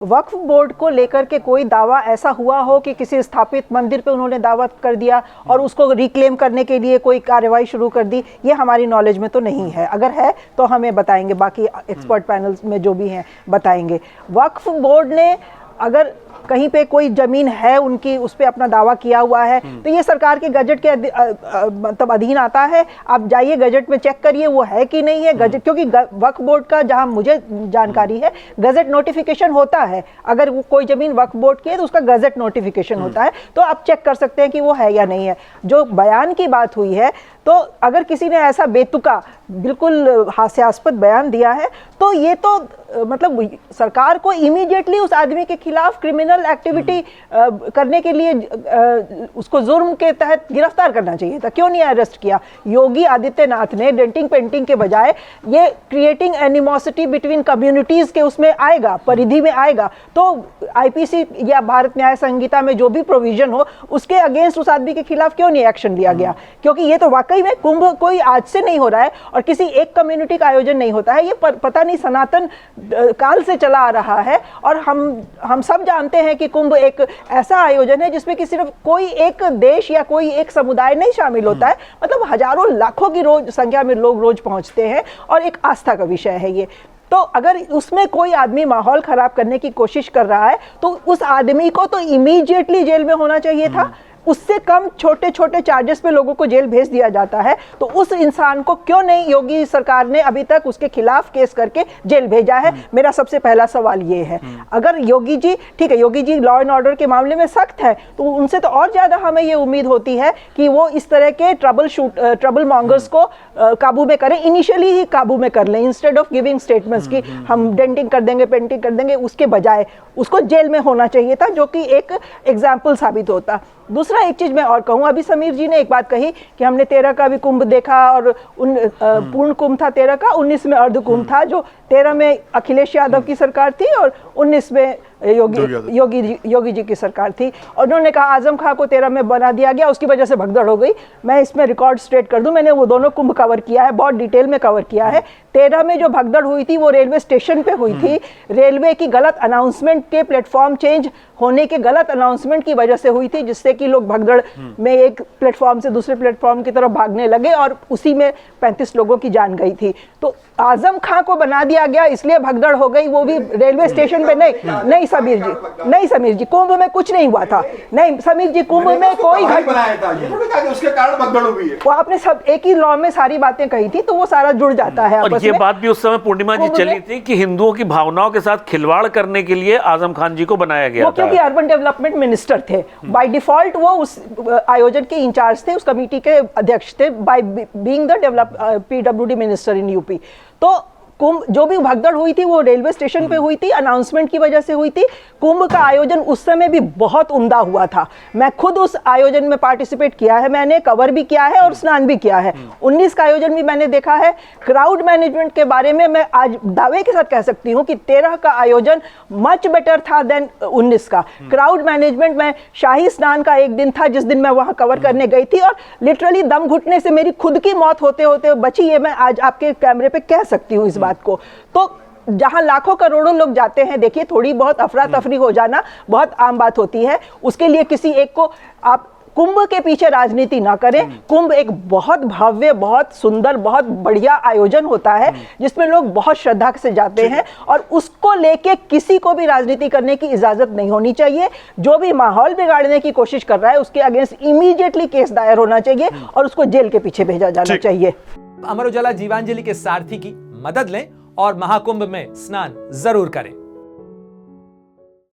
वक्फ board को लेकर के कोई दावा ऐसा हुआ हो कि किसी स्थापित मंदिर पे उन्होंने दावा कर दिया और उसको रिक्लेम करने के लिए कोई कार्रवाई शुरू कर दी, ये हमारी नॉलेज में तो नहीं है। अगर है तो हमें बताएंगे, बाकी एक्सपर्ट पैनल में जो भी हैं बताएंगे। वक्फ बोर्ड ने अगर कहीं पे कोई जमीन है उनकी, उस पे अपना दावा किया हुआ है तो ये सरकार के गजट के मतलब अधीन आता है। आप जाइए गजट में चेक करिए वो है कि नहीं है गजट, क्योंकि वक्फ बोर्ड का जहां मुझे जानकारी है गजट नोटिफिकेशन होता है। अगर वो कोई जमीन वक्फ बोर्ड की है तो उसका गजट नोटिफिकेशन होता है, तो आप चेक कर सकते हैं कि वो है या नहीं है। जो बयान की बात हुई है, तो अगर किसी ने ऐसा बेतुका बिल्कुल हास्यास्पद बयान दिया है तो ये तो मतलब सरकार को इमीडिएटली उस आदमी के खिलाफ क्रिमिनल एक्टिविटी करने के लिए उसको जुर्म के तहत गिरफ्तार करना चाहिए था। क्यों नहीं अरेस्ट किया? योगी आदित्यनाथ ने डेंटिंग पेंटिंग के बजाय ये क्रिएटिंग एनिमोसिटी बिटवीन कम्युनिटीज के उसमें आएगा, परिधि में आएगा, तो आईपीसी या भारत न्याय संहिता में जो भी प्रोविजन हो उसके अगेंस्ट उस आदमी के खिलाफ क्यों नहीं एक्शन लिया गया? क्योंकि ये तो वाकई में कुंभ कोई आज से नहीं हो रहा है और किसी एक कम्युनिटी का आयोजन नहीं होता है। ये पता नहीं सनातन काल से चला आ रहा है और हम सब जानते हैं कि कुंभ एक ऐसा आयोजन है जिसमें कि सिर्फ कोई एक देश या कोई एक समुदाय नहीं शामिल होता है, मतलब हजारों लाखों की रोज संख्या में लोग रोज पहुंचते हैं और एक आस्था का विषय है ये। तो अगर उसमें कोई आदमी माहौल खराब करने की कोशिश कर रहा है तो उस आदमी को तो इमीडिएटली जेल में होना चाहिए था। उससे कम छोटे छोटे चार्जेस पे लोगों को जेल भेज दिया जाता है, तो उस इंसान को क्यों नहीं योगी सरकार ने अभी तक उसके खिलाफ केस करके जेल भेजा है? मेरा सबसे पहला सवाल ये है। अगर योगी जी, ठीक है, Yogi ji law and order के मामले में सख्त है, तो उनसे तो और ज्यादा हमें ये उम्मीद होती है कि वो इस तरह के ट्रबल मॉन्गर्स को काबू में करें, इनिशियली ही काबू में कर लें, इंस्टेड ऑफ गिविंग स्टेटमेंट्स की हम डेंटिंग कर देंगे, पेंटिंग कर देंगे, उसके बजाय उसको जेल में होना चाहिए था, जो कि एक एग्जाम्पल साबित होता। दूसरा एक चीज मैं और कहूँ, अभी समीर जी ने एक बात कही कि हमने 13 का भी कुंभ देखा और पूर्ण कुंभ था 13 का, 19 में अर्ध कुंभ था, जो 13 में अखिलेश यादव की सरकार थी और 19 में योगी जी की सरकार थी। और उन्होंने कहा आजम खां को 13 में बना दिया गया, उसकी वजह से भगदड़ हो गई। मैं इसमें रिकॉर्ड स्ट्रेट कर दूं, मैंने वो दोनों कुंभ कवर किया है, बहुत डिटेल में कवर किया है। 13 में जो भगदड़ हुई थी वो रेलवे स्टेशन पे हुई थी, रेलवे की गलत अनाउंसमेंट के प्लेटफॉर्म चेंज होने के गलत अनाउंसमेंट की वजह से हुई थी, जिससे कि लोग भगदड़ में एक प्लेटफॉर्म से दूसरे प्लेटफॉर्म की तरफ भागने लगे और उसी में 35 लोगों की जान गई थी। तो आजम खां को बना दिया गया इसलिए भगदड़ हो गई, वो भी रेलवे स्टेशन पे। नहीं समीर जी, कुंभ में कुछ नहीं हुआ था। नहीं समीर जी, कुंभ में कोई बनाया था, ये थोड़ी कहा कि उसके कारण भगदड़ हुई है। वो आपने सब एक ही लॉ में सारी बातें कही थी, तो वो सारा जुड़ जाता है। और ये बात भी उस समय पूर्णिमा जी चली थी कि हिंदुओं की भावनाओं के साथ खिलवाड़ करने के लिए आजम खान जी को बनाया गया था, क्योंकि अर्बन डेवलपमेंट मिनिस्टर थे बाय डिफॉल्ट, वो उस आयोजन के इंचार्ज थे, उस कमेटी के अध्यक्ष थे, by being the PWD minister in UP. तो कुंभ जो भी भगदड़ हुई थी वो रेलवे स्टेशन पे हुई थी, अनाउंसमेंट की वजह से हुई थी। कुंभ का आयोजन उस समय भी बहुत उम्दा हुआ था, मैं खुद उस आयोजन में पार्टिसिपेट किया है, मैंने कवर भी किया है और स्नान भी किया है। 19 का आयोजन भी मैंने देखा है। क्राउड मैनेजमेंट के बारे में मैं आज दावे के साथ कह सकती हूँ कि 13 का आयोजन मच बेटर था देन 19 का। क्राउड मैनेजमेंट में शाही स्नान का एक दिन था जिस दिन मैं वहां कवर करने गई थी और लिटरली दम घुटने से मेरी खुद की मौत होते होते बची, ये मैं आज आपके कैमरे पे कह सकती हूँ इस बात को। तो जहां लाखों करोड़ों लोग जाते हैं, देखिए थोड़ी बहुत अफरा तफरी हो जाना बहुत आम बात होती है, उसके लिए किसी एक को आप कुंभ के पीछे राजनीति ना करें। कुंभ एक बहुत भव्य, बहुत सुंदर, बहुत बढ़िया आयोजन होता है जिसमें लोग बहुत श्रद्धा से जाते हैं और उसको लेके किसी को भी राजनीति करने की इजाजत नहीं होनी चाहिए। जो भी माहौल बिगाड़ने की कोशिश कर रहा है उसके अगेंस्ट इमीडिएटली केस दायर होना चाहिए और उसको जेल के पीछे भेजा जाना चाहिए। अमर उजाला जीवांजलि के सारथी की मदद लें और महाकुंभ में स्नान जरूर करें।